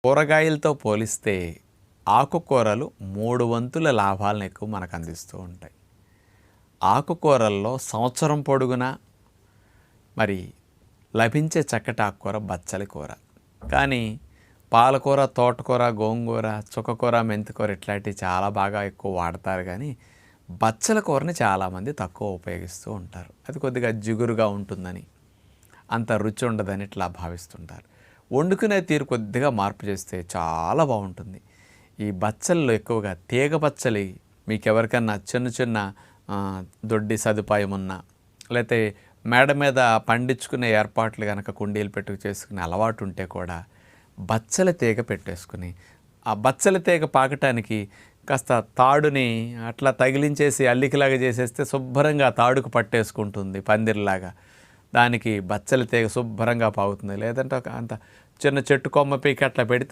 కూరగాయలతో పోలిస్తే ఆకుకూరలు 3 వంతుల లాభాలను ఎక్కువ మనకు అందిస్తూ ఉంటాయి. ఆకుకూరల్లో సంవత్సరం పొడుగునా మరి లభించే చక్కటి ఆకుకూర బచ్చలి కూర. కానీ పాలకూర, తోటకూర, గోంగూర, చుక్కకూర, మెంతికూర ఇట్లాంటివి చాలా బాగా ఎక్కువ వాడతారు. కానీ బచ్చల కూరని చాలామంది తక్కువ ఉపయోగిస్తూ ఉంటారు. అది కొద్దిగా జిగురుగా ఉంటుందని, అంత రుచి ఉండదని ఇట్లా భావిస్తుంటారు. వండుకునే తీరు కొద్దిగా మార్పు చేస్తే చాలా బాగుంటుంది. ఈ బచ్చల్లో ఎక్కువగా తీగ బచ్చలి మీకు ఎవరికన్నా చిన్న చిన్న దొడ్డి సదుపాయం ఉన్నా, లేకపోతే మేడ మీద పండించుకునే ఏర్పాట్లు కనుక కుండీలు పెట్టుకు చేసుకునే అలవాటు ఉంటే కూడా బచ్చల తీగ పెట్టేసుకుని ఆ బచ్చల తీగ పాకటానికి కాస్త తాడుని అట్లా తగిలించేసి అల్లికలాగా చేసేస్తే శుభ్రంగా తాడుకు పట్టేసుకుంటుంది పందిరిలాగా. దానికి బచ్చల తీగ శుభ్రంగా పాగుతుంది. లేదంటే అంత చిన్న చెట్టు కొమ్మ పీకి అట్లా పెడితే